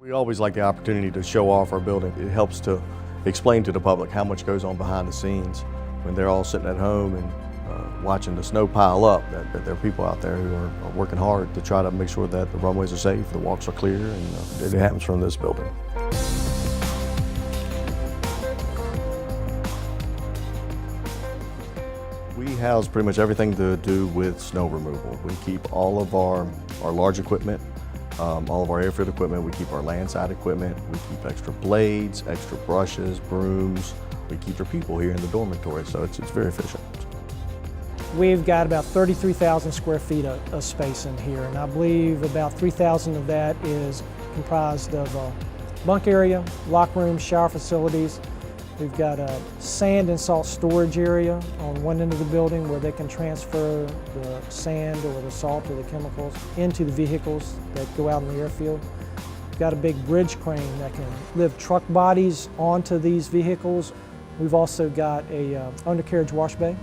We always like the opportunity to show off our building. It helps to explain to the public how much goes on behind the scenes when they're all sitting at home and watching the snow pile up, that there are people out there who are working hard to try to make sure that the runways are safe, the walks are clear, and it happens from this building. We house pretty much everything to do with snow removal. We keep all of our large equipment, all of our airfield equipment. We keep our landside equipment. We keep extra blades, extra brushes, brooms. We keep our people here in the dormitory, so it's very efficient. We've got about 33,000 square feet of space in here, and I believe about 3,000 of that is comprised of bunk area, locker rooms, shower facilities. We've got a sand and salt storage area on one end of the building where they can transfer the sand or the salt or the chemicals into the vehicles that go out in the airfield. We've got a big bridge crane that can lift truck bodies onto these vehicles. We've also got a undercarriage wash bay.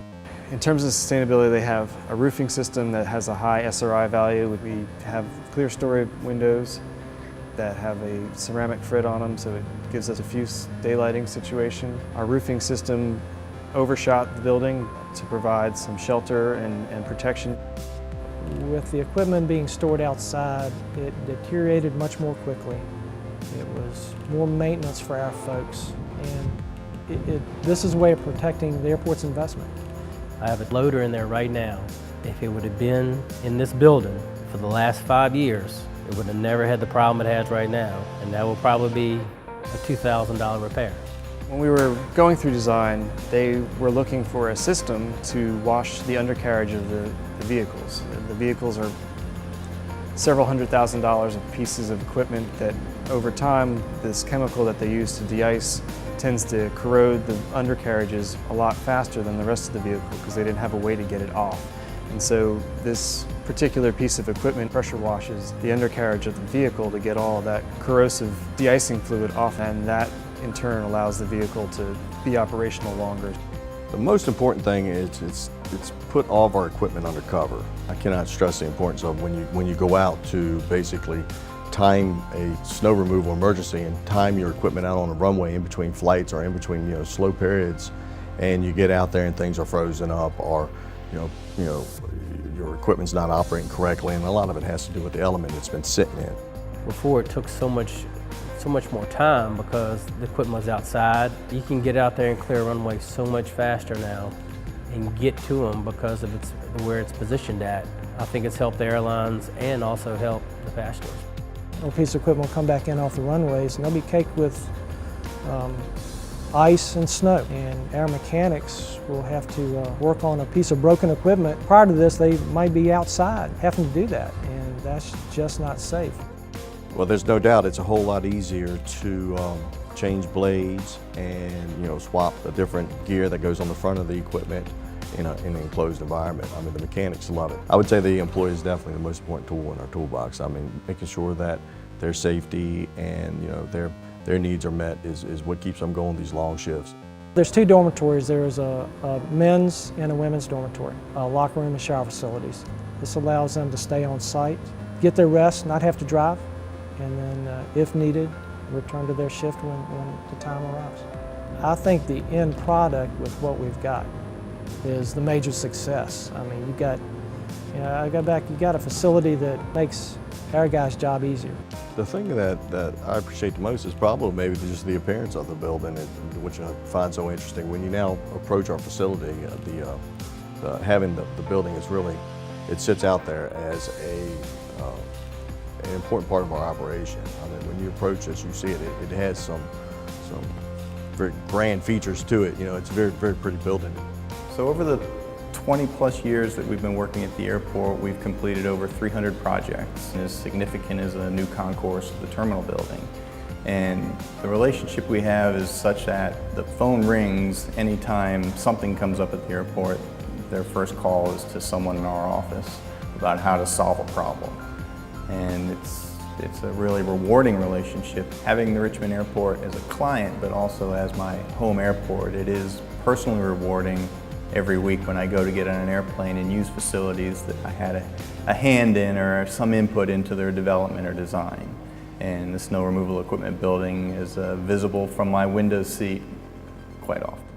In terms of sustainability, they have a roofing system that has a high SRI value. We have clear story windows that have a ceramic frit on them, so it gives us a diffuse daylighting situation. Our roofing system overshot the building to provide some shelter and protection. With the equipment being stored outside, it deteriorated much more quickly. It was more maintenance for our folks, and this is a way of protecting the airport's investment. I have a loader in there right now. If it would have been in this building for the last 5 years, it would have never had the problem it has right now, and that will probably be a $2,000 repair. When we were going through design, they were looking for a system to wash the undercarriage of the vehicles. The vehicles are several $100,000 of pieces of equipment that over time, this chemical that they use to de-ice tends to corrode the undercarriages a lot faster than the rest of the vehicle because they didn't have a way to get it off. And so this particular piece of equipment pressure washes the undercarriage of the vehicle to get all that corrosive de-icing fluid off, and that in turn allows the vehicle to be operational longer. The most important thing is it's put all of our equipment under cover. I cannot stress the importance of when you go out to basically time a snow removal emergency and time your equipment out on a runway in between flights or in between slow periods, and you get out there and things are frozen up, or your equipment's not operating correctly, and a lot of it has to do with the element it's been sitting in. Before, it took so much more time because the equipment was outside. You can get out there and clear a runway so much faster now and get to them because of where it's positioned at. I think it's helped the airlines and also helped the passengers. A piece of equipment will come back in off the runways and they'll be caked with ice and snow, and our mechanics will have to work on a piece of broken equipment. Prior to this, they might be outside having to do that, and that's just not safe. Well, there's no doubt it's a whole lot easier to change blades and swap a different gear that goes on the front of the equipment in an enclosed environment. I mean, the mechanics love it. I would say the employee is definitely the most important tool in our toolbox. I mean, making sure that their safety and their needs are met is what keeps them going these long shifts. There's two dormitories. There's a men's and a women's dormitory, a locker room and shower facilities. This allows them to stay on site, get their rest, not have to drive, and then if needed, return to their shift when the time arrives. I think the end product with what we've got is the major success. I mean, you got a facility that makes our guys' job easier. The thing that I appreciate the most is probably maybe just the appearance of the building, which I find so interesting. When you now approach our facility, having the building is really, it sits out there as an important part of our operation. I mean, when you approach this, you see it has some very grand features to it. It's a very, very pretty building. So over the 20+ years that we've been working at the airport, we've completed over 300 projects. As significant as a new concourse of the terminal building. And the relationship we have is such that the phone rings anytime something comes up at the airport. Their first call is to someone in our office about how to solve a problem. And it's a really rewarding relationship. Having the Richmond Airport as a client, but also as my home airport, it is personally rewarding every week when I go to get on an airplane and use facilities that I had a hand in or some input into their development or design. And the snow removal equipment building is visible from my window seat quite often.